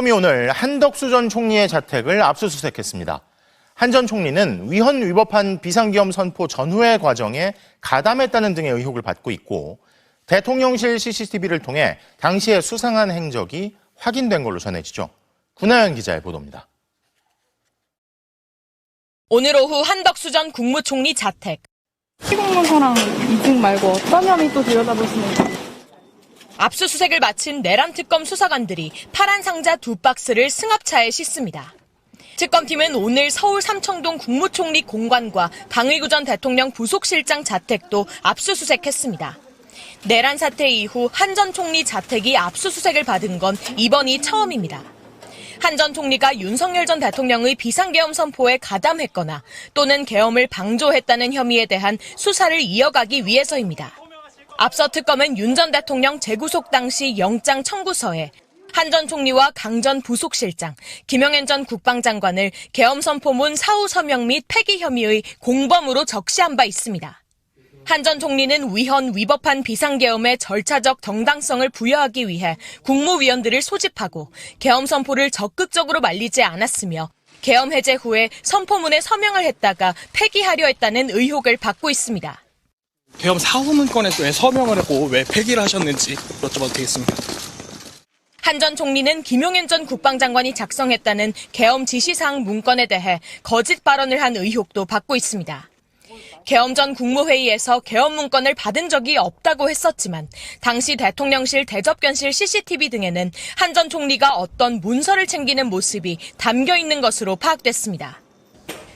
특검이 오늘 한덕수 전 총리의 자택을 압수수색했습니다. 한 전 총리는 위헌 위법한 비상계엄 선포 전후의 과정에 가담했다는 등의 의혹을 받고 있고 대통령실 CCTV를 통해 당시의 수상한 행적이 확인된 걸로 전해지죠. 구나연 기자의 보도입니다. 오늘 오후 한덕수 전 국무총리 자택. 피공문서랑 이직 말고 어떤 혐의 또 들여다보시는지. 압수수색을 마친 내란 특검 수사관들이 파란 상자 2박스를 승합차에 싣습니다. 특검팀은 오늘 서울 삼청동 국무총리 공관과 강의구 전 대통령 부속실장 자택도 압수수색했습니다. 내란 사태 이후 한 전 총리 자택이 압수수색을 받은 건 이번이 처음입니다. 한 전 총리가 윤석열 전 대통령의 비상계엄 선포에 가담했거나 또는 계엄을 방조했다는 혐의에 대한 수사를 이어가기 위해서입니다. 앞서 특검은 윤 전 대통령 재구속 당시 영장 청구서에 한 전 총리와 강 전 부속실장, 김영현 전 국방장관을 계엄 선포문 사후 서명 및 폐기 혐의의 공범으로 적시한 바 있습니다. 한 전 총리는 위헌 위법한 비상계엄의 절차적 정당성을 부여하기 위해 국무위원들을 소집하고 계엄 선포를 적극적으로 말리지 않았으며 계엄 해제 후에 선포문에 서명을 했다가 폐기하려 했다는 의혹을 받고 있습니다. 계엄 사후 문건에 왜 서명을 했고 왜 폐기를 하셨는지 여쭤봐도 되겠습니까? 한 전 총리는 김용현 전 국방장관이 작성했다는 계엄 지시사항 문건에 대해 거짓 발언을 한 의혹도 받고 있습니다. 계엄 전 국무회의에서 계엄 문건을 받은 적이 없다고 했었지만 당시 대통령실 대접견실 CCTV 등에는 한 전 총리가 어떤 문서를 챙기는 모습이 담겨 있는 것으로 파악됐습니다.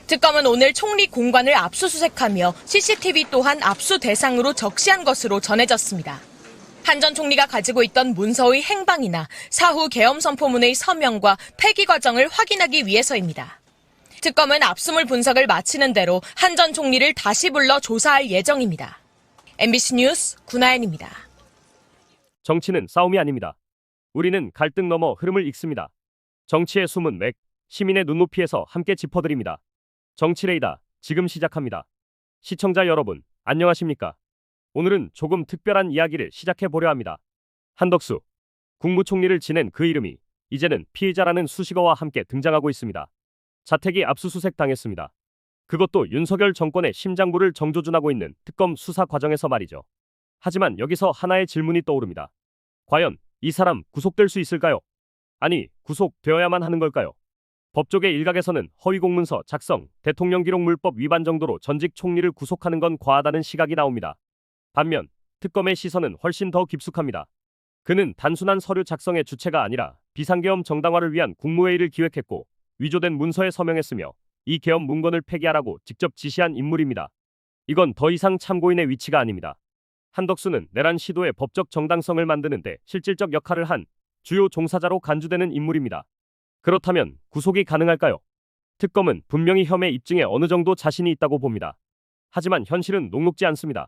특검은 오늘 총리 공관을 압수수색하며 CCTV 또한 압수 대상으로 적시한 것으로 전해졌습니다. 한 전 총리가 가지고 있던 문서의 행방이나 사후 계엄 선포문의 서명과 폐기 과정을 확인하기 위해서입니다. 특검은 압수물 분석을 마치는 대로 한 전 총리를 다시 불러 조사할 예정입니다. MBC 뉴스 구나연입니다. 정치는 싸움이 아닙니다. 우리는 갈등 넘어 흐름을 읽습니다. 정치의 숨은 맥, 시민의 눈높이에서 함께 짚어드립니다. 정치레이더 지금 시작합니다. 시청자 여러분, 안녕하십니까? 오늘은 조금 특별한 이야기를 시작해보려 합니다. 한덕수 국무총리를 지낸 그 이름이 이제는 피의자라는 수식어와 함께 등장하고 있습니다. 자택이 압수수색 당했습니다. 그것도 윤석열 정권의 심장부를 정조준하고 있는 특검 수사 과정에서 말이죠. 하지만 여기서 하나의 질문이 떠오릅니다. 과연 이 사람 구속될 수 있을까요? 아니, 구속되어야만 하는 걸까요? 법조계 일각에서는 허위공문서 작성, 대통령기록물법 위반 정도로 전직 총리를 구속하는 건 과하다는 시각이 나옵니다. 반면 특검의 시선은 훨씬 더 깊숙합니다. 그는 단순한 서류 작성의 주체가 아니라 비상계엄 정당화를 위한 국무회의를 기획했고 위조된 문서에 서명했으며 이 계엄 문건을 폐기하라고 직접 지시한 인물입니다. 이건 더 이상 참고인의 위치가 아닙니다. 한덕수는 내란 시도의 법적 정당성을 만드는데 실질적 역할을 한 주요 종사자로 간주되는 인물입니다. 그렇다면 구속이 가능할까요? 특검은 분명히 혐의 입증에 어느 정도 자신이 있다고 봅니다. 하지만 현실은 녹록지 않습니다.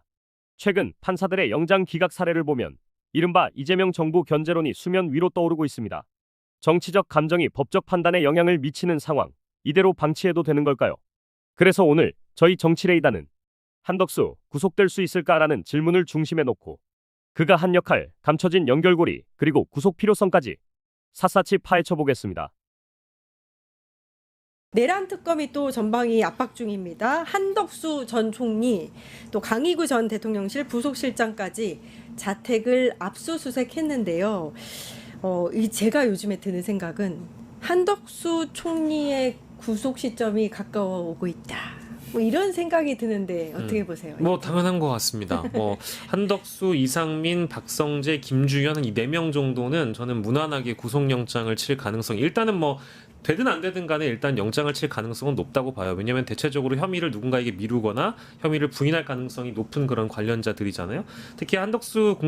최근 판사들의 영장 기각 사례를 보면 이른바 이재명 정부 견제론이 수면 위로 떠오르고 있습니다. 정치적 감정이 법적 판단에 영향을 미치는 상황, 이대로 방치해도 되는 걸까요? 그래서 오늘 저희 정치레이더는 한덕수 구속될 수 있을까라는 질문을 중심에 놓고 그가 한 역할, 감춰진 연결고리, 그리고 구속 필요성까지 샅샅이 파헤쳐 보겠습니다. 내란 특검이 또 전방위 압박 중입니다. 한덕수 전 총리, 또 강의구 전 대통령실 부속실장까지 자택을 압수수색했는데요. 제가 요즘에 드는 생각은 한덕수 총리의 구속 시점이 가까워 오고 있다. 뭐 이런 생각이 드는데 어떻게 보세요? 뭐 당연한 것 같습니다. 한덕수, 이상민, 박성재, 김주현 이 4명 정도는 저는 무난하게 구속영장을 칠 가능성이 일단은 되든 안 되든 간에 일단 영장을 칠 가능성은 높다고 봐요. 왜냐하면 대체적으로 혐의를 누군가에게 미루거나 혐의를 부인할 가능성이 높은 그런 관련자들이잖아요. 특히 한덕수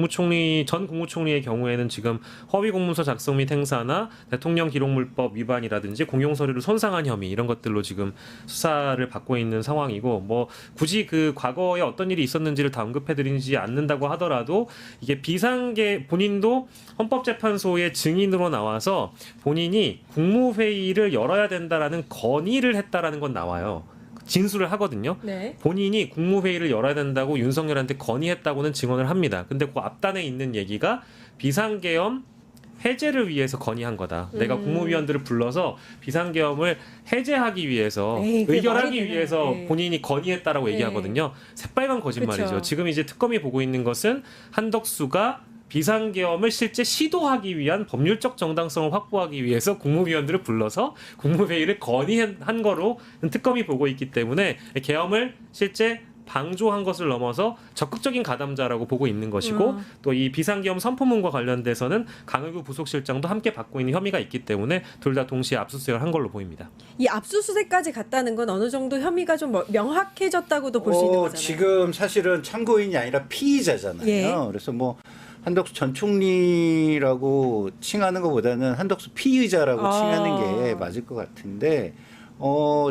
전 국무총리의 경우에는 지금 허위공문서 작성 및 행사나 대통령기록물법 위반이라든지 공용서류를 손상한 혐의 이런 것들로 지금 수사를 받고 있는 상황이고 굳이 그 과거에 어떤 일이 있었는지를 다 언급해드리지 않는다고 하더라도 이게 본인도 헌법재판소의 증인으로 나와서 본인이 국무회의를 열어야 된다라는 건의를 했다라는 건 나와요. 진술을 하거든요. 네. 본인이 국무회의를 열어야 된다고 윤석열한테 건의했다고는 증언을 합니다. 근데 그 앞단에 있는 얘기가 비상계엄 해제를 위해서 건의한 거다. 내가 국무위원들을 불러서 비상계엄을 해제하기 위해서 에이, 그게 말이 의결하기 되나? 위해서 네. 본인이 건의했다라고 네. 얘기하거든요. 새빨간 거짓말이죠. 그쵸. 지금 이제 특검이 보고 있는 것은 한덕수가 비상계엄을 실제 시도하기 위한 법률적 정당성을 확보하기 위해서 국무위원들을 불러서 국무회의를 건의한 거로 특검이 보고 있기 때문에 계엄을 실제 방조한 것을 넘어서 적극적인 가담자라고 보고 있는 것이고 또 이 비상계엄 선포문과 관련돼서는 강의구 부속실장도 함께 받고 있는 혐의가 있기 때문에 둘 다 동시에 압수수색을 한 걸로 보입니다. 이 압수수색까지 갔다는 건 어느 정도 혐의가 좀 명확해졌다고도 볼 수 있는 거잖아요. 지금 사실은 참고인이 아니라 피의자잖아요. 예. 그래서 뭐 한덕수 전 총리라고 칭하는 것보다는 한덕수 피의자라고 칭하는 게 맞을 것 같은데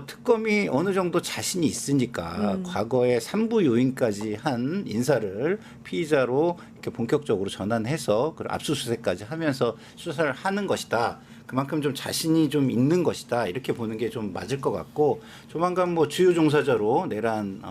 특검이 어느 정도 자신이 있으니까 과거에 삼부 요인까지 한 인사를 피의자로 이렇게 본격적으로 전환해서 그 압수수색까지 하면서 수사를 하는 것이다. 그만큼 좀 자신이 좀 있는 것이다. 이렇게 보는 게 좀 맞을 것 같고 조만간 뭐 주요 종사자로 내란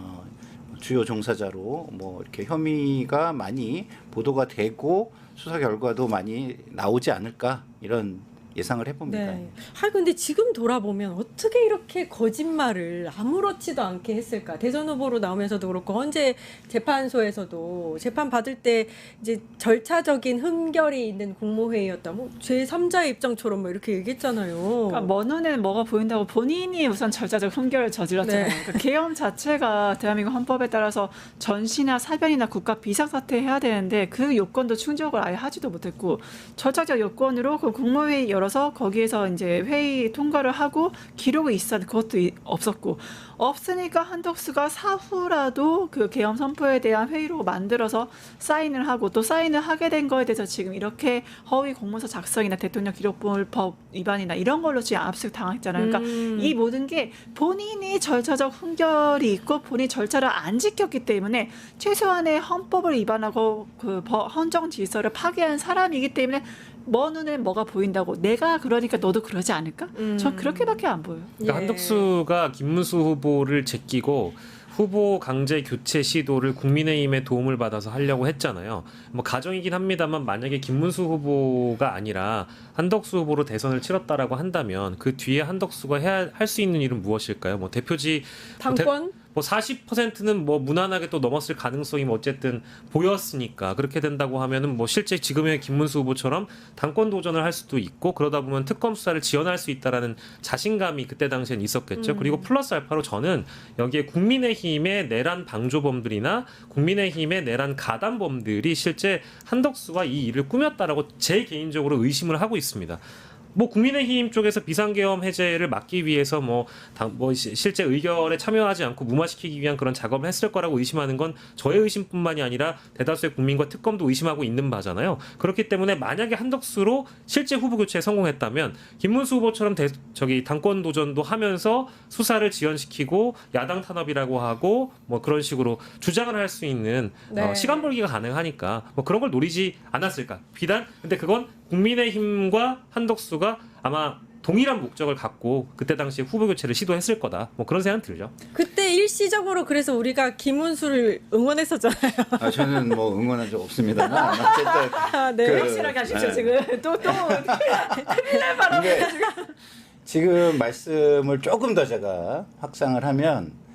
주요 종사자로 뭐 이렇게 혐의가 많이 보도가 되고 수사 결과도 많이 나오지 않을까 이런 예상을 해봅니다. 네. 근데 지금 돌아보면 어떻게 이렇게 거짓말을 아무렇지도 않게 했을까? 대선 후보로 나오면서도 그렇고 헌재 재판소에서도 재판 받을 때 이제 절차적인 흠결이 있는 국무회의였다. 뭐 제3자의 입장처럼 뭐 이렇게 얘기했잖아요. 그러니까 먼 눈에는 뭐가 보인다고 본인이 우선 절차적 흠결을 저질렀잖아요. 네. 그러니까 계엄 자체가 대한민국 헌법에 따라서 전시나 사변이나 국가 비상사태 해야 되는데 그 요건도 충족을 아예 하지도 못했고 절차적 요건으로 그 국무회의 열어서 거기에서 이제 회의 통과를 하고 기록이 있었는데 그것도 없으니까 한덕수가 사후라도 그 계엄 선포에 대한 회의록 만들어서 사인을 하고 또 사인을 하게 된 거에 대해서 지금 이렇게 허위 공문서 작성이나 대통령 기록법 위반이나 이런 걸로 지금 압수수색 당했잖아요. 그러니까 이 모든 게 본인이 절차적 훈결이 있고 본인이 절차를 안 지켰기 때문에 최소한의 헌법을 위반하고 그 헌정 질서를 파괴한 사람이기 때문에 먼 눈에 뭐가 보인다고 내가 그러니까 너도 그러지 않을까? 전 그렇게밖에 안 보여요. 그러니까 한덕수가 김문수 후보를 제끼고 후보 강제 교체 시도를 국민의힘의 도움을 받아서 하려고 했잖아요. 뭐 가정이긴 합니다만 만약에 김문수 후보가 아니라 한덕수 후보로 대선을 치렀다라고 한다면 그 뒤에 한덕수가 할 수 있는 일은 무엇일까요? 뭐 대표지 당권? 뭐 40%는 뭐 무난하게 또 넘었을 가능성이 뭐 어쨌든 보였으니까 그렇게 된다고 하면은 뭐 실제 지금의 김문수 후보처럼 당권 도전을 할 수도 있고 그러다 보면 특검 수사를 지원할 수 있다라는 자신감이 그때 당시엔 있었겠죠. 그리고 플러스 알파로 저는 여기에 국민의힘의 내란 방조범들이나 국민의힘의 내란 가담범들이 실제 한덕수가 이 일을 꾸몄다라고 제 개인적으로 의심을 하고 있습니다. 뭐 국민의힘 쪽에서 비상계엄 해제를 막기 위해서 실제 의결에 참여하지 않고 무마시키기 위한 그런 작업을 했을 거라고 의심하는 건 저의 의심뿐만이 아니라 대다수의 국민과 특검도 의심하고 있는 바잖아요. 그렇기 때문에 만약에 한덕수로 실제 후보 교체에 성공했다면 김문수 후보처럼 당권 도전도 하면서 수사를 지연시키고 야당 탄압이라고 하고 뭐 그런 식으로 주장을 할 수 있는 네. 시간 벌기가 가능하니까 뭐 그런 걸 노리지 않았을까. 비단 근데 그건 국민의힘과 한덕수가 아마 동일한 목적을 갖고 그때 당시에 후보 교체를 시도했을 거다. 뭐 그런 생각은 들죠. 그때 일시적으로 그래서 우리가 김문수를 응원했었잖아요. 저는 뭐 응원한 적 없습니다만 어쨌든 네. 확실하게 하십시오 지금 또 큰일 날 바람. 지금 말씀을 조금 더 제가 확장을 하면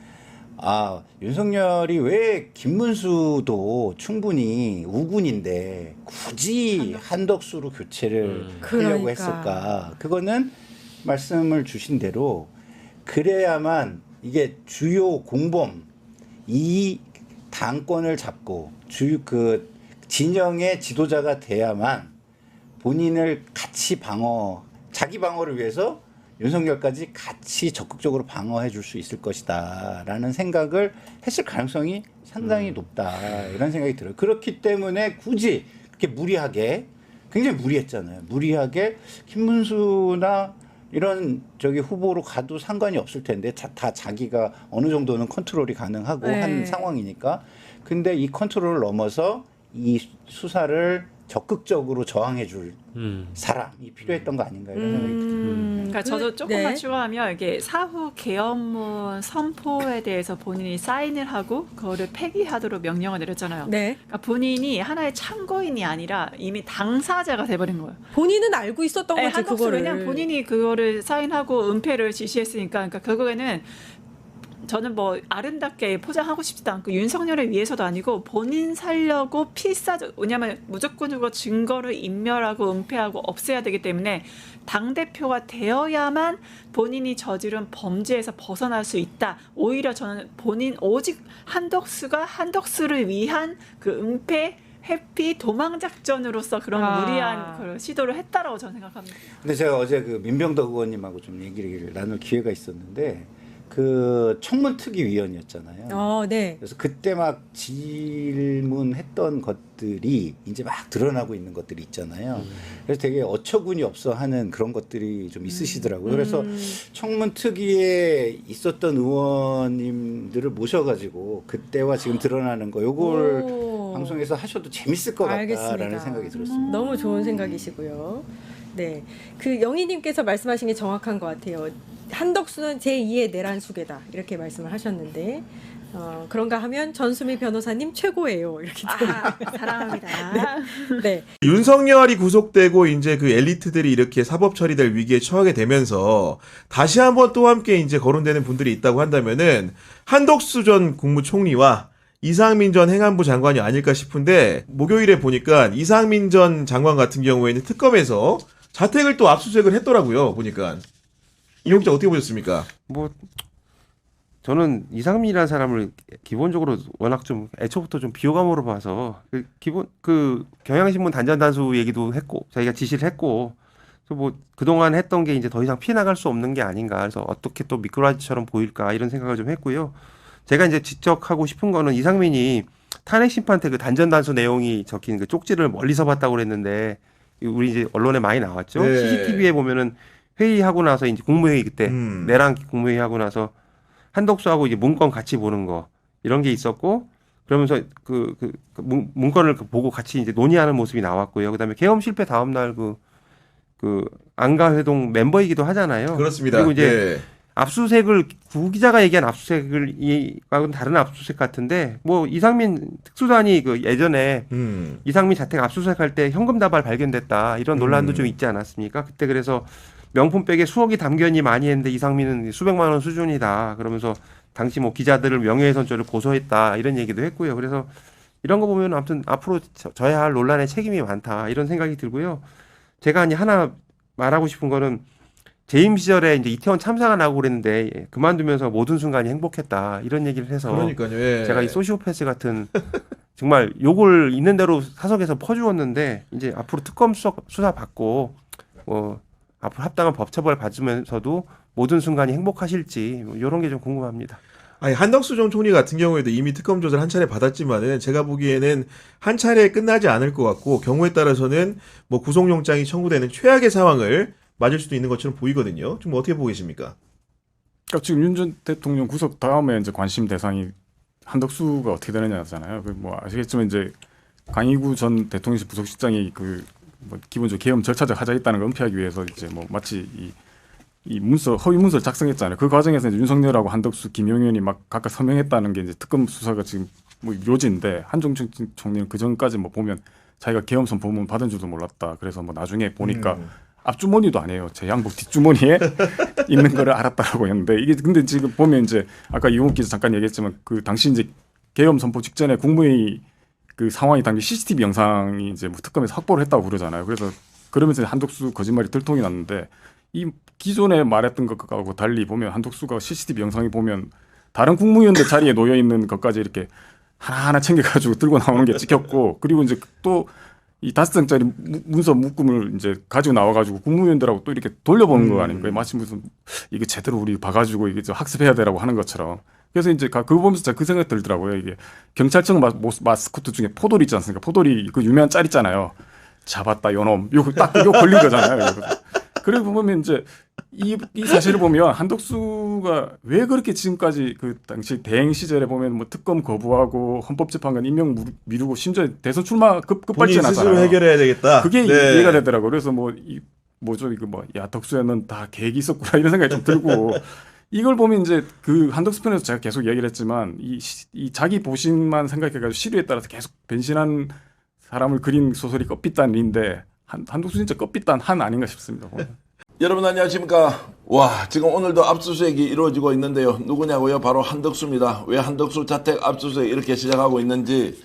윤석열이 왜 김문수도 충분히 우군인데 굳이 한덕수로 교체를 하려고 그러니까. 했을까? 그거는 말씀을 주신 대로 그래야만 이게 주요 공범 이 당권을 잡고 그 진영의 지도자가 돼야만 본인을 같이 자기 방어를 위해서 윤석열까지 같이 적극적으로 방어해 줄 수 있을 것이다 라는 생각을 했을 가능성이 상당히 높다 이런 생각이 들어요. 그렇기 때문에 굳이 그렇게 무리하게 굉장히 무리했잖아요. 무리하게 김문수나 이런 후보로 가도 상관이 없을 텐데 다 자기가 어느 정도는 컨트롤이 가능하고 네. 한 상황이니까 근데 이 컨트롤을 넘어서 이 수사를 적극적으로 저항해 줄 사람이 필요했던 거 아닌가 이런 생각이 듭니다. 그러니까 저도 조금만 네. 추가하면 이게 사후 계엄문 선포에 대해서 본인이 사인을 하고 그거를 폐기하도록 명령을 내렸잖아요. 네. 그러니까 본인이 하나의 참고인이 아니라 이미 당사자가 돼버린 거예요. 본인은 알고 있었던 네, 거지 한덕수 그거를. 그냥 본인이 그거를 사인하고 은폐를 지시했으니까 그러니까 결국에는 저는 뭐 아름답게 포장하고 싶지도 않고 윤석열을 위해서도 아니고 본인 살려고 필사적 왜냐하면 무조건적으로 증거를 인멸하고 은폐하고 없애야 되기 때문에 당대표가 되어야만 본인이 저지른 범죄에서 벗어날 수 있다. 오히려 저는 본인 오직 한덕수를 위한 그 은폐 회피 도망 작전으로서 그런 무리한 그 시도를 했다라고 저는 생각합니다. 근데 제가 어제 그 민병덕 의원님하고 좀 얘기를 나눌 기회가 있었는데 그 청문특위위원이었잖아요. 네. 그래서 그때 막 질문했던 것들이 이제 막 드러나고 있는 것들이 있잖아요. 그래서 되게 어처구니 없어 하는 그런 것들이 좀 있으시더라고요. 그래서 청문특위에 있었던 의원님들을 모셔가지고 그때와 지금 드러나는 거 요걸 방송에서 하셔도 재밌을 것 같다라는 생각이 들었습니다. 너무 좋은 생각이시고요. 네, 그 영희님께서 말씀하신 게 정확한 것 같아요. 한덕수는 제2의 내란 수괴다 이렇게 말씀을 하셨는데 그런가 하면 전수미 변호사님 최고예요 이렇게 사랑합니다. 네. 윤석열이 구속되고 이제 그 엘리트들이 이렇게 사법 처리될 위기에 처하게 되면서 다시 한번 또 함께 이제 거론되는 분들이 있다고 한다면은 한덕수 전 국무총리와 이상민 전 행안부 장관이 아닐까 싶은데 목요일에 보니까 이상민 전 장관 같은 경우에는 특검에서 자택을 또 압수수색을 했더라고요. 보니까. 이용 기자 어떻게 보셨습니까? 뭐 저는 이상민이라는 사람을 기본적으로 워낙 좀 애초부터 좀 비호감으로 봐서 그 경향신문 단전단수 얘기도 했고 자기가 지시를 했고 뭐 그동안 했던 게 이제 더 이상 피해나갈 수 없는 게 아닌가 그래서 어떻게 또 미꾸라지처럼 보일까 이런 생각을 좀 했고요. 제가 이제 지적하고 싶은 거는 이상민이 탄핵 심판 때 그 단전단수 내용이 적힌 그 쪽지를 멀리서 봤다고 그랬는데 우리 이제 언론에 많이 나왔죠. 네. CCTV에 보면은 회의하고 나서 이제 국무회의 그때 내랑 국무회의 하고 나서 한덕수하고 이제 문건 같이 보는 거 이런 게 있었고 그러면서 그 문건을 보고 같이 이제 논의하는 모습이 나왔고요. 그다음에 계엄 실패 다음 날 그 안가회동 멤버이기도 하잖아요. 그렇습니다. 그리고 이제 네. 압수수색을 구 기자가 얘기한 압수수색을 이하고는 다른 압수수색 같은데 뭐 이상민 특수단이 그 예전에 이상민 자택 압수수색할 때 현금 다발 발견됐다 이런 논란도 좀 있지 않았습니까? 그때 그래서 명품백에 수억이 담겼니 많이 했는데 이상민은 수백만 원 수준이다. 그러면서 당시 뭐 기자들을 명예훼손죄를 고소했다. 이런 얘기도 했고요. 그래서 이런 거 보면 아무튼 앞으로 져야 할 논란의 책임이 많다. 이런 생각이 들고요. 제가 이제 하나 말하고 싶은 거는 재임 시절에 이제 이태원 참사가 나고 그랬는데 그만두면서 모든 순간이 행복했다. 이런 얘기를 해서 그러니까요. 예. 제가 이 소시오패스 같은 정말 욕을 있는 대로 사석에서 퍼주었는데 이제 앞으로 특검 수사 받고 앞으로 합당한 법처벌 받으면서도 모든 순간이 행복하실지 뭐 이런 게 좀 궁금합니다. 아니 한덕수 전 총리 같은 경우에도 이미 특검 조사를 한 차례 받았지만은 제가 보기에는 한 차례에 끝나지 않을 것 같고 경우에 따라서는 뭐 구속영장이 청구되는 최악의 상황을 맞을 수도 있는 것처럼 보이거든요. 좀 어떻게 보고 계십니까? 그러니까 지금 윤 전 대통령 구속 다음에 이제 관심 대상이 한덕수가 어떻게 되느냐잖아요. 뭐 아시겠지만 이제 강희구 전 대통령실 부속실장이 뭐 기본적으로 계엄 절차적 하자 있다는 걸 은폐하기 위해서 이제 뭐 마치 이 문서 허위 문서를 작성했잖아요. 그 과정에서 이제 윤석열하고 한덕수, 김용현이 막 각각 서명했다는 게 이제 특검 수사가 지금 뭐 요지인데 한종천 총리는 그 전까지 뭐 보면 자기가 계엄 선포문 받은 줄도 몰랐다. 그래서 뭐 나중에 보니까 앞주머니도 아니에요. 제 양복 뒷주머니에 있는 거를 알았다라고 했는데 이게 근데 지금 보면 이제 아까 이용욱 기자 잠깐 얘기했지만 그 당시 이제 계엄 선포 직전에 국무회의 그 상황이 담긴 CCTV 영상이 이제 뭐 특검에서 확보를 했다고 그러잖아요. 그래서 그러면서 한덕수 거짓말이 들통이 났는데 이 기존에 말했던 것하고 달리 보면 한덕수가 CCTV 영상이 보면 다른 국무위원들 자리에 놓여 있는 것까지 이렇게 하나하나 챙겨가지고 들고 나오는 게 찍혔고 그리고 이제 또 이 5장짜리 문서 묶음을 이제 가지고 나와가지고 국무위원들하고 또 이렇게 돌려보는 거 아닙니까? 마치 무슨 이게 제대로 우리 봐가지고 이게 좀 학습해야 되라고 하는 것처럼. 그래서 이제 그거 보면서 제가 그 생각이 들더라고요. 이게 경찰청 마스코트 중에 포돌이 있지 않습니까? 포돌이 그 유명한 짤 있잖아요. 잡았다 요놈. 요거 딱 이거 걸린 거잖아요. 그리고 보면 이제 이 사실을 보면 한덕수가 왜 그렇게 지금까지 그 당시 대행 시절에 보면 뭐 특검 거부하고 헌법재판관 임명 미루고 심지어 대선 출마 급발진하잖아요. 본인 스스로 해결해야 되겠다. 그게 이해가 되더라고요. 그래서 뭐 뭐죠 이거 야 덕수에는 다 계획이 있었구나 이런 생각이 좀 들고 이걸 보면 이제 그 한덕수 편에서 제가 계속 얘기를 했지만 이 자기 보신만 생각해가지고 시류에 따라서 계속 변신한 사람을 그린 소설이 껍빗단인데 한덕수 진짜 껍빗단 한 아닌가 싶습니다. 여러분 안녕하십니까. 와 지금 오늘도 압수수색이 이루어지고 있는데요. 누구냐고요? 바로 한덕수입니다. 왜 한덕수 자택 압수수색 이렇게 시작하고 있는지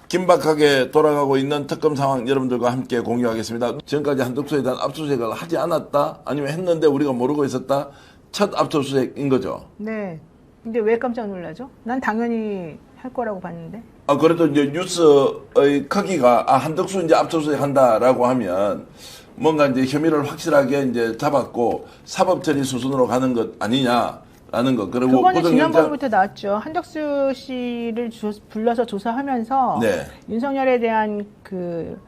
긴박하게 돌아가고 있는 특검 상황 여러분들과 함께 공유하겠습니다. 지금까지 한덕수에 대한 압수수색을 하지 않았다? 아니면 했는데 우리가 모르고 있었다? 첫 압수수색인 거죠. 네. 근데 왜 깜짝 놀라죠? 난 당연히 할 거라고 봤는데. 그래도 이제 뉴스의 크기가 한덕수 이제 압수수색 한다라고 하면 뭔가 이제 혐의를 확실하게 이제 잡았고 사법처리 수순으로 가는 것 아니냐라는 것. 그리고 그거는 지난번부터 나왔죠. 한덕수 씨를 불러서 조사하면서 네. 윤석열에 대한 그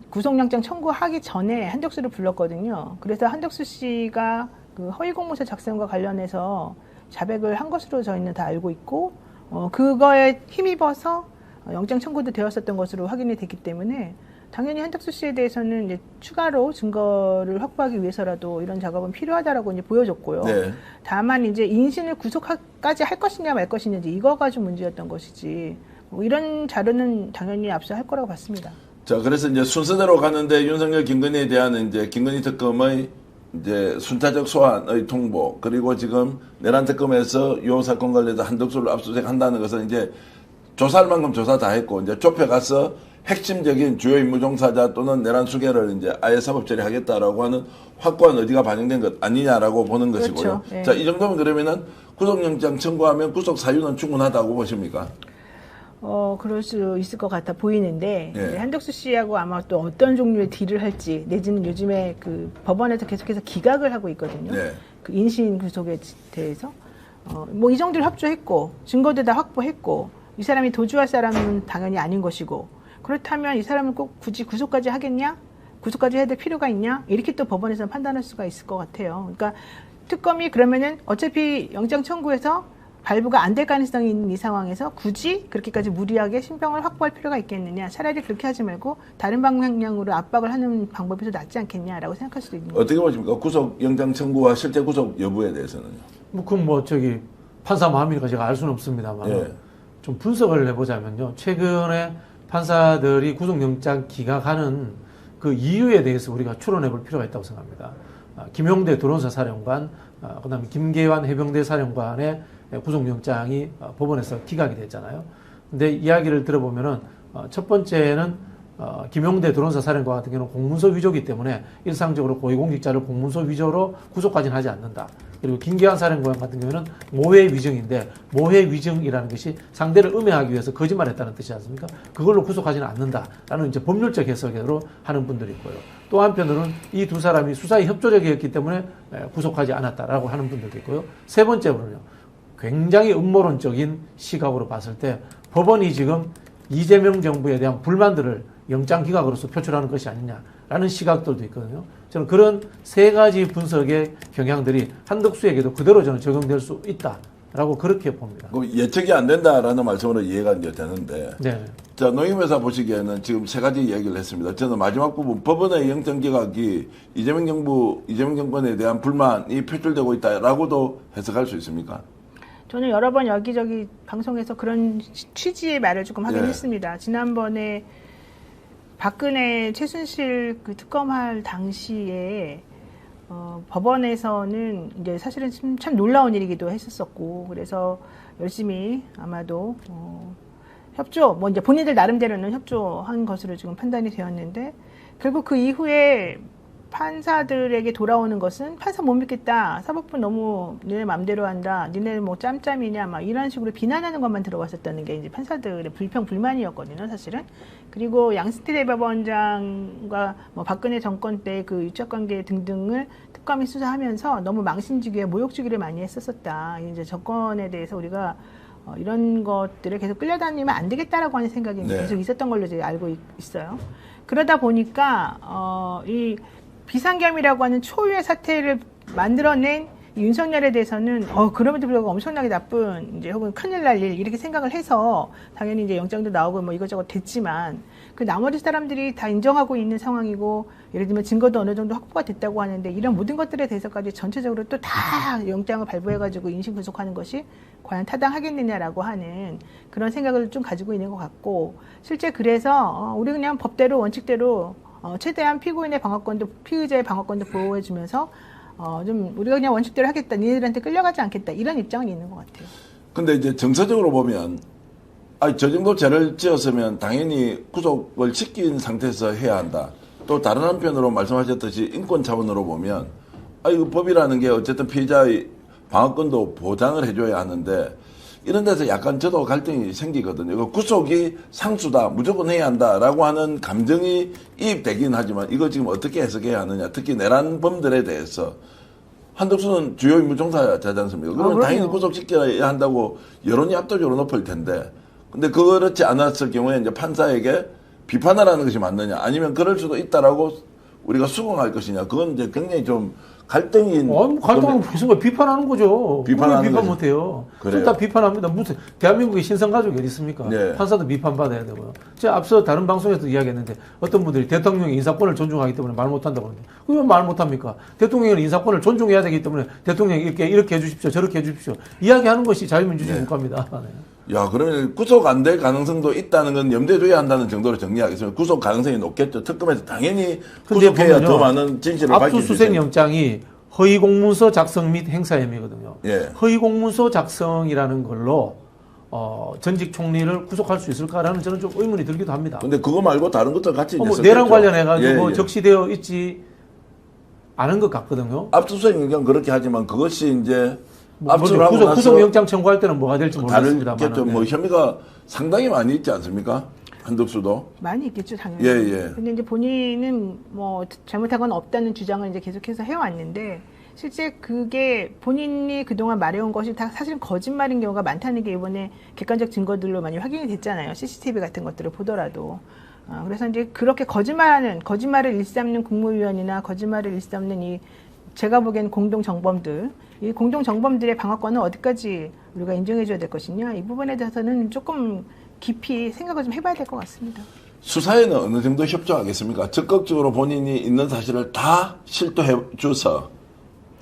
구속영장 청구하기 전에 한덕수를 불렀거든요. 그래서 한덕수 씨가 그 허위공문서 작성과 관련해서 자백을 한 것으로 저희는 다 알고 있고, 그거에 힘입어서 영장 청구도 되었었던 것으로 확인이 됐기 때문에 당연히 한덕수 씨에 대해서는 이제 추가로 증거를 확보하기 위해서라도 이런 작업은 필요하다라고 이제 보여줬고요. 네. 다만 이제 인신을 구속까지 할 것이냐 말 것이냐지 이거가 좀 문제였던 것이지. 이런 자료는 당연히 압수할 거라고 봤습니다. 자, 그래서 이제 순서대로 가는데 윤석열 김건희에 대한 이제 김건희 특검의 이제 순차적 소환의 통보, 그리고 지금 내란 특검에서 이 사건 관련해서 한덕수를 압수수색한다는 것은 이제 조사할 만큼 조사 다 했고 이제 좁혀가서 핵심적인 주요 임무 종사자 또는 내란 수개를 이제 아예 사법 처리하겠다라고 하는 확고한 의지가 반영된 것 아니냐라고 보는 그렇죠. 것이고요. 네. 자, 이 정도면 그러면은 구속영장 청구하면 구속 사유는 충분하다고 보십니까? 그럴 수 있을 것 같아 보이는데, 예. 한덕수 씨하고 아마 또 어떤 종류의 딜을 할지, 내지는 요즘에 그 법원에서 계속해서 기각을 하고 있거든요. 네. 그 인신 구속에 대해서. 뭐 이 정도를 협조했고, 증거도 다 확보했고, 이 사람이 도주할 사람은 당연히 아닌 것이고, 그렇다면 이 사람을 꼭 굳이 구속까지 하겠냐? 구속까지 해야 될 필요가 있냐? 이렇게 또 법원에서는 판단할 수가 있을 것 같아요. 그러니까 특검이 그러면은 어차피 영장 청구해서 발부가 안 될 가능성이 있는 이 상황에서 굳이 그렇게까지 무리하게 신병을 확보할 필요가 있겠느냐? 차라리 그렇게 하지 말고 다른 방향으로 압박을 하는 방법이 더 낫지 않겠냐라고 생각할 수도 있는 거죠. 어떻게 보십니까? 구속 영장 청구와 실제 구속 여부에 대해서는요? 그건 판사 마음이니까 제가 알 수는 없습니다만 예. 좀 분석을 해보자면요. 최근에 판사들이 구속영장 기각하는 그 이유에 대해서 우리가 추론해 볼 필요가 있다고 생각합니다. 김용대 드론사 사령관, 그다음에 김계환 해병대 사령관의 구속영장이 법원에서 기각이 됐잖아요. 근데 이야기를 들어보면은 첫 번째는 김용대 드론사 사령관 같은 경우는 공문서 위조이기 때문에 일상적으로 고위공직자를 공문서 위조로 구속까지는 하지 않는다. 그리고 김계환 사령관 같은 경우는 모해 위증인데, 모해 위증이라는 것이 상대를 음해하기 위해서 거짓말했다는 뜻이지 않습니까? 그걸로 구속하지는 않는다라는 이제 법률적 해석으로 하는 분들이 있고요. 또 한편으로는 이 두 사람이 수사에 협조적이었기 때문에 구속하지 않았다라고 하는 분들도 있고요. 세 번째로는요, 굉장히 음모론적인 시각으로 봤을 때 법원이 지금 이재명 정부에 대한 불만들을 영장 기각으로서 표출하는 것이 아니냐라는 시각들도 있거든요. 저는 그런 세 가지 분석의 경향들이 한덕수에게도 그대로 저는 적용될 수 있다라고 그렇게 봅니다. 예측이 안 된다라는 말씀으로 이해가 이제 되는데. 네. 자, 노임회사 보시기에는 지금 세 가지 이야기를 했습니다. 저는 마지막 부분, 법원의 영장 기각이 이재명 정권에 대한 불만이 표출되고 있다라고도 해석할 수 있습니까? 저는 여러 번 여기저기 방송에서 그런 취지의 말을 조금 하긴 예. 했습니다. 지난번에 박근혜 최순실 그 특검할 당시에 법원에서는 이제 사실은 참 놀라운 일이기도 했었었고, 그래서 열심히 아마도 협조, 뭐 이제 본인들 나름대로는 협조한 것으로 지금 판단이 되었는데, 결국 그 이후에 판사들에게 돌아오는 것은 판사 못 믿겠다, 사법부 너무 니네 맘대로 한다, 니네 뭐 짬짬이냐, 막 이런 식으로 비난하는 것만 들어왔었다는 게 이제 판사들의 불만이었거든요, 사실은. 그리고 양승태 대법원장과 뭐 박근혜 정권 때 그 유착관계 등등을 특검이 수사하면서 너무 망신주기에 모욕주기를 많이 했었었다. 이제 정권에 대해서 우리가 이런 것들을 계속 끌려다니면 안 되겠다라고 하는 생각이 네. 계속 있었던 걸로 이제 알고 있어요. 그러다 보니까 이 비상겸이라고 하는 초유의 사태를 만들어낸 이 윤석열에 대해서는 그럼에도 불구하고 엄청나게 나쁜 이제 혹은 큰일 날 일 이렇게 생각을 해서 당연히 이제 영장도 나오고 뭐 이것저것 됐지만 그 나머지 사람들이 다 인정하고 있는 상황이고 예를 들면 증거도 어느 정도 확보가 됐다고 하는데 이런 모든 것들에 대해서까지 전체적으로 또 다 영장을 발부해가지고 인신 구속하는 것이 과연 타당하겠느냐라고 하는 그런 생각을 좀 가지고 있는 것 같고 실제 그래서 우리 그냥 법대로 원칙대로 최대한 피고인의 방어권도 피의자의 방어권도 보호해주면서 좀 우리가 그냥 원칙대로 하겠다, 니네들한테 끌려가지 않겠다 이런 입장은 있는 것 같아요. 근데 이제 정서적으로 보면 저 정도 죄를 지었으면 당연히 구속을 시킨 상태에서 해야 한다. 또 다른 한편으로 말씀하셨듯이 인권 차원으로 보면 이거 법이라는 게 어쨌든 피해자의 방어권도 보장을 해줘야 하는데 이런 데서 약간 저도 갈등이 생기거든요. 이거 구속이 상수다, 무조건 해야 한다라고 하는 감정이 이입되긴 하지만 이거 지금 어떻게 해석해야 하느냐. 특히 내란범들에 대해서 한덕수는 주요 임무 종사자지 않습니까? 그러면 당연히 구속시켜야 한다고 여론이 압도적으로 높을 텐데 근데 그렇지 않았을 경우에 이제 판사에게 비판을 하는 것이 맞느냐 아니면 그럴 수도 있다라고 우리가 수긍할 것이냐 그건 이제 굉장히 좀 갈등이 갈등은 무슨 거 비판하는 거죠. 비판 못해요. 다 비판합니다. 무슨 대한민국에 신성가족이 어디 있습니까? 네. 판사도 비판받아야 되고요. 제가 앞서 다른 방송에서 이야기했는데 어떤 분들이 대통령의 인사권을 존중하기 때문에 말 못한다고 하는데 그러면 말 못합니까? 대통령의 인사권을 존중해야 되기 때문에 대통령이 이렇게 해주십시오, 저렇게 해주십시오. 이야기하는 것이 자유민주주의 국가입니다. 네. 야, 그러면 구속 안 될 가능성도 있다는 건 염두에 둬야 한다는 정도로 정리하겠습니다. 구속 가능성이 높겠죠. 특검에서 당연히 구속해야 더 많은 진실을 밝힐 수 있어요. 압수수색 영장이 허위 공문서 작성 및 행사 혐의거든요. 예. 허위 공문서 작성이라는 걸로 전직 총리를 구속할 수 있을까라는 저는 좀 의문이 들기도 합니다. 근데 그거 말고 다른 것도 같이 이제 내란 관련해가지고 예. 적시되어 있지 않은 것 같거든요. 압수수색 영장 그렇게 하지만 그것이 이제 구속영장 청구할 때는 뭐가 될지 모르겠습니다만. 다르겠죠. 뭐 혐의가 상당히 많이 있지 않습니까? 한덕수도. 많이 있겠죠, 당연히. 예. 근데 이제 본인은 뭐 잘못한 건 없다는 주장을 이제 계속해서 해왔는데 실제 그게 본인이 그동안 말해온 것이 다 사실 거짓말인 경우가 많다는 게 이번에 객관적 증거들로 많이 확인이 됐잖아요. CCTV 같은 것들을 보더라도. 그래서 이제 그렇게 거짓말을 일삼는 국무위원이나 거짓말을 일삼는 이 제가 보기엔 공동정범들, 이 공동정범들의 방어권은 어디까지 우리가 인정해줘야 될 것이냐 이 부분에 대해서는 조금 깊이 생각을 좀 해봐야 될 것 같습니다. 수사에는 어느 정도 협조하겠습니까? 적극적으로 본인이 있는 사실을 다 실토해 줘서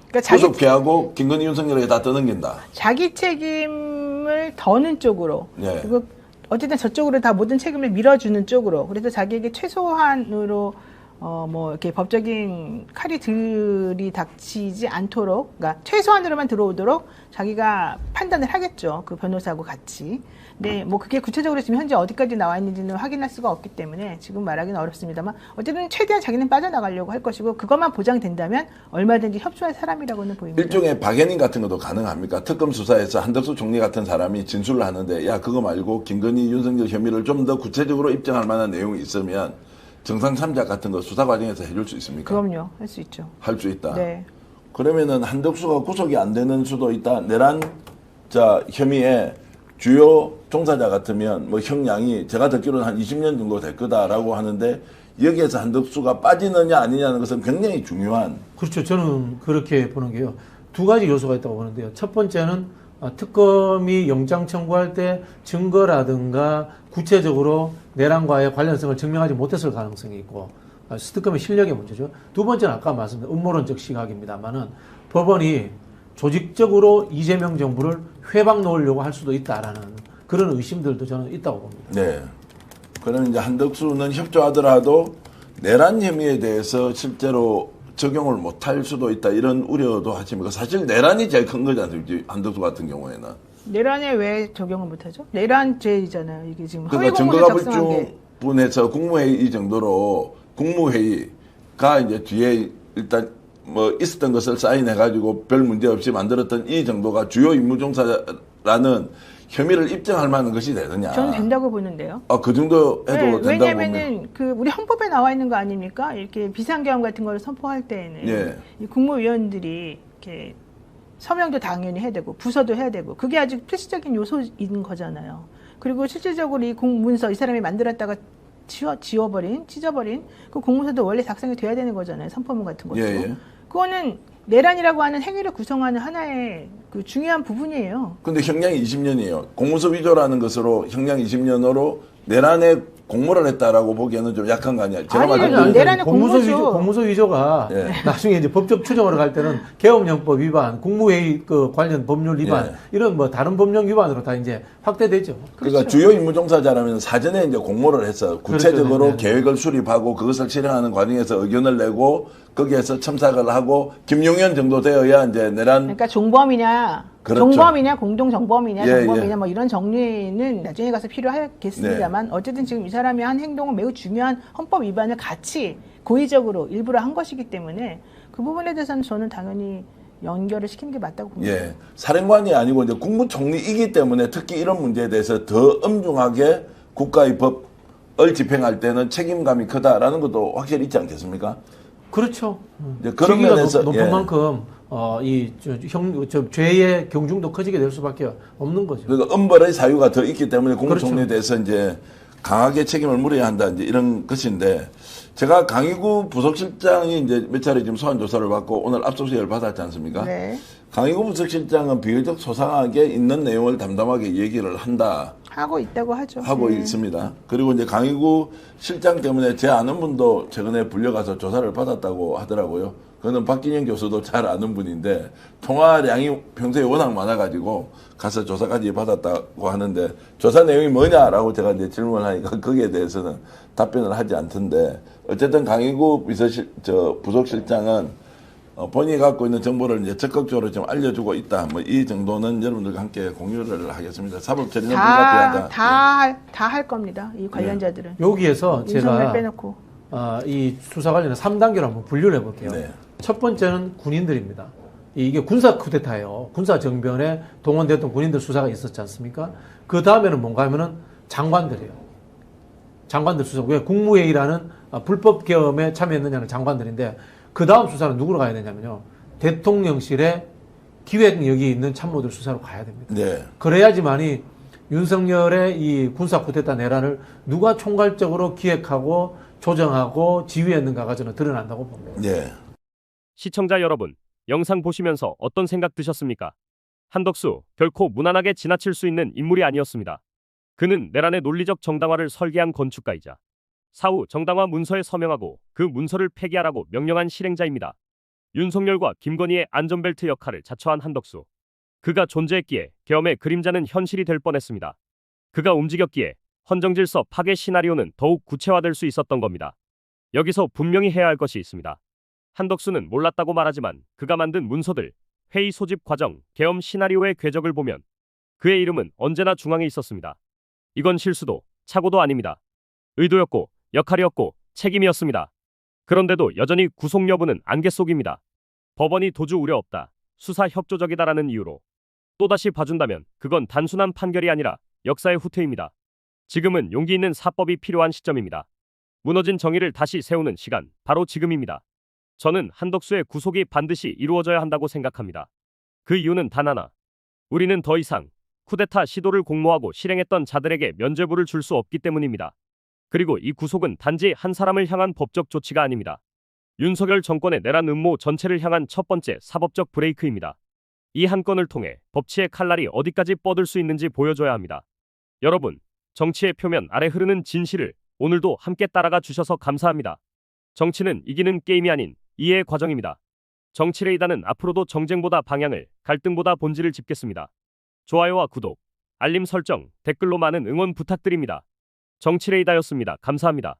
그러니까 구속 피하고 김건희 윤석열에게 다 떠넘긴다. 자기 책임을 더는 쪽으로 네. 그리고 어쨌든 저쪽으로 다 모든 책임을 밀어주는 쪽으로 그래서 자기에게 최소한으로 뭐 이렇게 법적인 칼이 들이닥치지 않도록, 그러니까 최소한으로만 들어오도록 자기가 판단을 하겠죠. 그 변호사하고 같이. 근데 뭐 그게 구체적으로 지금 현재 어디까지 나와 있는지는 확인할 수가 없기 때문에 지금 말하기는 어렵습니다만 어쨌든 최대한 자기는 빠져나가려고 할 것이고 그것만 보장된다면 얼마든지 협조할 사람이라고는 보입니다. 일종의 박연인 같은 것도 가능합니까? 특검 수사에서 한덕수 총리 같은 사람이 진술을 하는데 야 그거 말고 김건희 윤석열 혐의를 좀 더 구체적으로 입증할 만한 내용이 있으면 정상 참작 같은 거 수사 과정에서 해줄 수 있습니까? 그럼요. 할 수 있죠. 할 수 있다. 네. 그러면은 한덕수가 구속이 안 되는 수도 있다. 내란 혐의에 주요 종사자 같으면 뭐 형량이 제가 듣기로는 한 20년 정도 될 거다라고 하는데 여기에서 한덕수가 빠지느냐 아니냐는 것은 굉장히 중요한. 그렇죠. 저는 그렇게 보는 게요. 두 가지 요소가 있다고 보는데요. 첫 번째는 특검이 영장 청구할 때 증거라든가 구체적으로 내란과의 관련성을 증명하지 못했을 가능성이 있고 특검의 실력의 문제죠. 두 번째는 아까 말씀드린 음모론적 시각입니다만은 법원이 조직적으로 이재명 정부를 회방 놓으려고 할 수도 있다라는 그런 의심들도 저는 있다고 봅니다. 네. 그러면 이제 한덕수는 협조하더라도 내란 혐의에 대해서 실제로 적용을 못할 수도 있다 이런 우려도 하십니까? 사실 내란이 제일 큰 거지 않습니까? 한덕수 같은 경우에는. 내란에 왜 적용을 못하죠? 내란죄이잖아요. 이게 지금 그러니까 증거가 불충분해서 국무회의 이 정도로 국무회의가 이제 뒤에 일단 뭐 있었던 것을 사인해가지고 별 문제 없이 만들었던 이 정도가 주요 임무종사라는 혐의를 입증할 만한 것이 되느냐? 저는 된다고 보는데요. 그 정도 해도 된다고 보면. 왜냐면은 우리 헌법에 나와 있는 거 아닙니까? 이렇게 비상계엄 같은 거를 선포할 때에는 예. 이 국무위원들이 이렇게 서명도 당연히 해야 되고 부서도 해야 되고 그게 아주 필수적인 요소인 거잖아요. 그리고 실질적으로 이 공문서 이 사람이 만들었다가 찢어버린 그 공문서도 원래 작성이 돼야 되는 거잖아요. 선포문 같은 것도. 예. 그거는 내란이라고 하는 행위를 구성하는 하나의 그 중요한 부분이에요. 근데 형량이 20년이에요. 공무서 위조라는 것으로 형량 20년으로 내란에 공모를 했다라고 보기에는 좀 약한 거 아니야? 제가 아니, 내란의 공모죠. 공무소 위조가 예. 나중에 이제 법적 추정으로 갈 때는 계엄령법 위반, 국무회의 그 관련 법률 위반 예. 이런 뭐 다른 법령 위반으로 다 이제 확대되죠. 그러니까 주요 임무 종사자라면 사전에 이제 공모를 했어. 구체적으로 그렇죠. 네. 계획을 수립하고 그것을 실행하는 과정에서 의견을 내고 거기에서 첨삭을 하고 김용현 정도 되어야 이제 내란 그러니까 종범이냐, 그렇죠. 종범이냐, 공동정범이냐, 예, 정범이냐 예. 뭐 이런 정리는 나중에 가서 필요하겠습니다만 어쨌든 지금 이 사람이 한 행동은 매우 중요한 헌법 위반을 같이 고의적으로 일부러 한 것이기 때문에 그 부분에 대해서는 저는 당연히 연결을 시키는 게 맞다고 봅니다. 예. 사령관이 아니고 이제 국무총리이기 때문에 특히 이런 문제에 대해서 더 엄중하게 국가의 법을 집행할 때는 책임감이 크다라는 것도 확실히 있지 않겠습니까? 그렇죠. 이제 그런 시기가 면에서 높은 예. 만큼 죄의 경중도 커지게 될 수밖에 없는 거죠. 그러니까 엄벌의 사유가 더 있기 때문에 국무총리에 그렇죠. 대해서 이제 강하게 책임을 물어야 한다 이제 이런 것인데 제가 강희구 부속실장이 이제 몇 차례 지금 소환 조사를 받고 오늘 압수수색을 받았지 않습니까? 네. 강희구 부속실장은 비교적 소상하게 있는 내용을 담담하게 얘기를 한다. 하고 있다고 하죠. 하고 네. 있습니다. 그리고 이제 강희구 실장 때문에 제 아는 분도 최근에 불려가서 조사를 받았다고 하더라고요. 그거는 박진영 교수도 잘 아는 분인데 통화량이 평소에 워낙 많아가지고 가서 조사까지 받았다고 하는데 조사 내용이 뭐냐라고 제가 이제 질문을 하니까 거기에 대해서는 답변을 하지 않던데 어쨌든 강희구 부속실장은 본인이 갖고 있는 정보를 이제 적극적으로 좀 알려주고 있다. 뭐 이 정도는 여러분들과 함께 공유를 하겠습니다. 사법 처리는 불가피하다. 다 할 겁니다. 이 관련자들은. 여기에서 윤석열 제가 빼놓고. 이 수사 관련해 3단계로 한번 분류를 해볼게요. 네. 첫 번째는 군인들입니다. 이게 군사 쿠데타예요. 군사 정변에 동원됐던 군인들 수사가 있었지 않습니까? 그 다음에는 뭔가 하면은 장관들이에요. 장관들 수사. 왜 국무회의라는 불법 계엄에 참여했느냐는 장관들인데 그 다음 수사는 누구로 가야 되냐면요. 대통령실의 기획력이 있는 참모들 수사로 가야 됩니다. 네. 그래야지만이 윤석열의 이 군사 쿠데타 내란을 누가 총괄적으로 기획하고 조정하고 지휘했는가가 저는 드러난다고 봅니다. 네. 시청자 여러분, 영상 보시면서 어떤 생각 드셨습니까? 한덕수 결코 무난하게 지나칠 수 있는 인물이 아니었습니다. 그는 내란의 논리적 정당화를 설계한 건축가이자 사후 정당화 문서에 서명하고 그 문서를 폐기하라고 명령한 실행자입니다. 윤석열과 김건희의 안전벨트 역할을 자처한 한덕수. 그가 존재했기에 계엄의 그림자는 현실이 될 뻔했습니다. 그가 움직였기에 헌정질서 파괴 시나리오는 더욱 구체화될 수 있었던 겁니다. 여기서 분명히 해야 할 것이 있습니다. 한덕수는 몰랐다고 말하지만 그가 만든 문서들, 회의 소집 과정, 계엄 시나리오의 궤적을 보면 그의 이름은 언제나 중앙에 있었습니다. 이건 실수도 착오도 아닙니다. 의도였고 역할이었고 책임이었습니다. 그런데도 여전히 구속 여부는 안개 속입니다. 법원이 도주 우려 없다, 수사 협조적이다라는 이유로 또다시 봐준다면 그건 단순한 판결이 아니라 역사의 후퇴입니다. 지금은 용기 있는 사법이 필요한 시점입니다. 무너진 정의를 다시 세우는 시간, 바로 지금입니다. 저는 한덕수의 구속이 반드시 이루어져야 한다고 생각합니다. 그 이유는 단 하나. 우리는 더 이상 쿠데타 시도를 공모하고 실행했던 자들에게 면죄부를 줄 수 없기 때문입니다. 그리고 이 구속은 단지 한 사람을 향한 법적 조치가 아닙니다. 윤석열 정권의 내란 음모 전체를 향한 첫 번째 사법적 브레이크입니다. 이 한 건을 통해 법치의 칼날이 어디까지 뻗을 수 있는지 보여줘야 합니다. 여러분, 정치의 표면 아래 흐르는 진실을 오늘도 함께 따라가 주셔서 감사합니다. 정치는 이기는 게임이 아닌 이해의 과정입니다. 정치레이더는 앞으로도 정쟁보다 방향을, 갈등보다 본질을 짚겠습니다. 좋아요와 구독, 알림 설정, 댓글로 많은 응원 부탁드립니다. 정치레이더였습니다. 감사합니다.